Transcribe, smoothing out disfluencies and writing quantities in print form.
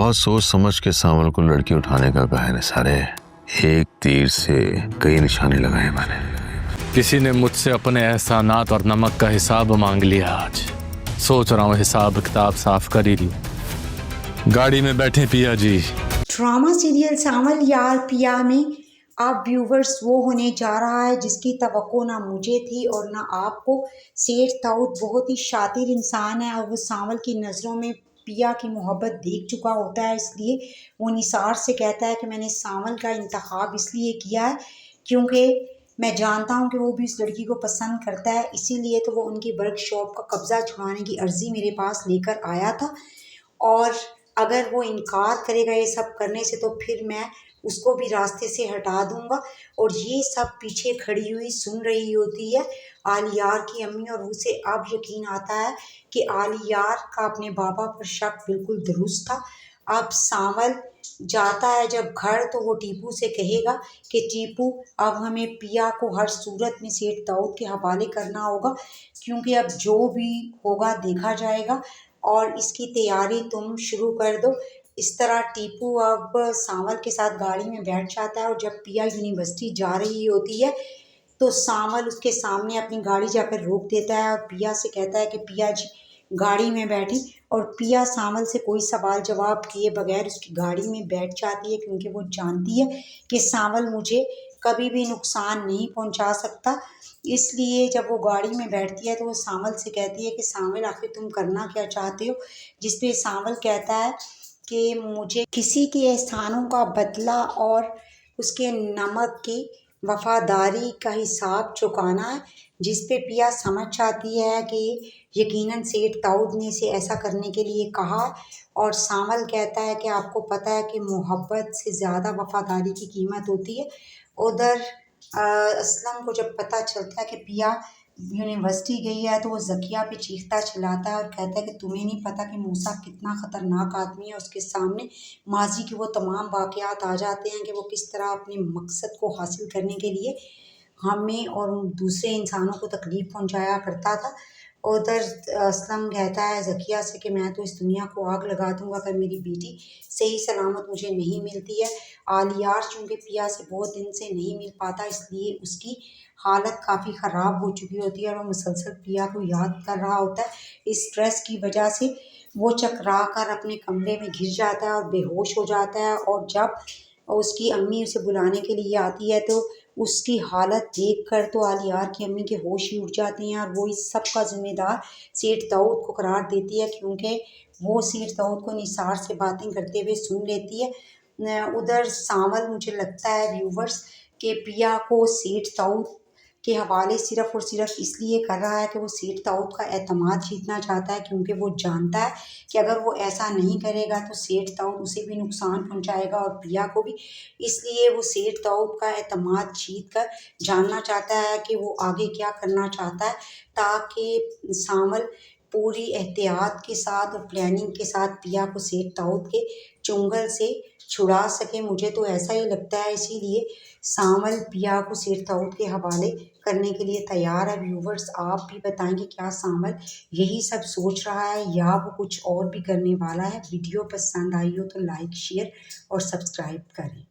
बहुत सोच समझ के सावल को लड़की उठाने का कहा है सारे। एक तीर से कई निशाने लगाए मैंने। किसी ने मुझसे अपने एहसानात और नमक का हिसाब मांग लिया। आज सोच रहा हूँ हिसाब किताब साफ कर ही लूं। गाड़ी में बैठे पिया जी। ड्रामा सीरियल सावल यार पिया में आप व्यूवर्स वो होने जा रहा है जिसकी तवक्को ना मुझे थी और ना आपको। सेठ दाऊद बहुत ही शातिर इंसान है और वो सावल की नज़रों में पिया की मोहब्बत देख चुका होता है, इसलिए वो निसार से कहता है कि मैंने सावल का इंतखाब इसलिए किया है क्योंकि मैं जानता हूँ कि वो भी उस लड़की को पसंद करता है, इसीलिए तो वो उनकी वर्कशॉप का कब्ज़ा छुड़ाने की अर्जी मेरे पास लेकर आया था। और अगर वो इनकार करेगा ये सब करने से तो फिर मैं उसको भी रास्ते से हटा दूंगा। और ये सब पीछे खड़ी हुई सुन रही होती है आलियार की अम्मी और उसे अब यकीन आता है कि आलियार का अपने बाबा पर शक बिल्कुल दुरुस्त था। अब सावल जाता है जब घर तो वो टीपू से कहेगा कि टीपू अब हमें पिया को हर सूरत में सेठ दाऊद के हवाले करना होगा क्योंकि अब जो भी होगा देखा जाएगा और इसकी तैयारी तुम शुरू कर दो। इस तरह टीपू अब सावल के साथ गाड़ी में बैठ जाता है और जब पिया यूनिवर्सिटी जा रही होती है तो सावल उसके सामने अपनी गाड़ी जाकर रोक देता है और पिया से कहता है कि पिया जी गाड़ी में बैठी। और पिया सावल से कोई सवाल जवाब किए बगैर उसकी गाड़ी में बैठ जाती है क्योंकि वो जानती है कि सावल मुझे कभी भी नुकसान नहीं पहुंचा सकता। इसलिए जब वो गाड़ी में बैठती है तो वो सावल से कहती है कि सावल आखिर तुम करना क्या चाहते हो, जिस पे सावल कहता है कि मुझे किसी के एहसानों का बदला और उसके नमक की वफादारी का हिसाब चुकाना है। जिस पे पिया समझ जाती है कि यकीनन सेठ दाऊद ने इसे ऐसा करने के लिए कहा। और सावल कहता है कि आपको पता है कि मोहब्बत से ज़्यादा वफादारी की कीमत होती है। उधर असलम को जब पता चलता है कि पिया यूनिवर्सिटी गई है तो वो ज़किया पे चीखता चिल्लाता है और कहता है कि तुम्हें नहीं पता कि मूसा कितना ख़तरनाक आदमी है। उसके सामने माजी के वो तमाम वाक़यात आ जाते हैं कि वो किस तरह अपने मकसद को हासिल करने के लिए हमें और दूसरे इंसानों को तकलीफ़ पहुंचाया करता था। उधर असलम कहता है ज़किया से कि मैं तो इस दुनिया को आग लगा दूंगा अगर मेरी बेटी सही सलामत मुझे नहीं मिलती है। आलियार चूँकि पिया से बहुत दिन से नहीं मिल पाता इसलिए उसकी हालत काफ़ी ख़राब हो चुकी होती है और वो मुसलसल पिया को याद कर रहा होता है। इस स्ट्रेस की वजह से वो चकरा कर अपने कमरे में घिर जाता है और बेहोश हो जाता है। और जब उसकी अम्मी उसे बुलाने के लिए आती है तो उसकी हालत देखकर तो आलियार की अम्मी के होश ही उड़ जाते हैं और वो इस सब का ज़िम्मेदार सेठ दाऊद को करार देती है क्योंकि वो सेठ दाऊद को निसार से बातें करते हुए सुन लेती है। उधर सावल मुझे लगता है व्यूवर्स के पिया को सेठ दाऊद के हवाले सिर्फ़ और सिर्फ इसलिए कर रहा है कि वो सेठ दाऊद का एतमाद जीतना चाहता है क्योंकि वो जानता है कि अगर वो ऐसा नहीं करेगा तो सेठ दाऊद उसे भी नुकसान पहुंचाएगा और पिया को भी। इसलिए वो सेठ दाऊद का एतमाद जीत कर जानना चाहता है कि वो आगे क्या करना चाहता है ताकि सावल पूरी एहतियात के साथ और प्लानिंग के साथ पिया को सेठ दाऊद के चुंगल से छुड़ा सके। मुझे तो ऐसा ही लगता है, इसीलिए सावल पिया को सेठ दाऊद के हवाले करने के लिए तैयार है। व्यूवर्स आप भी बताएंगे क्या सावल यही सब सोच रहा है या वो कुछ और भी करने वाला है। वीडियो पसंद आई हो तो लाइक शेयर और सब्सक्राइब करें।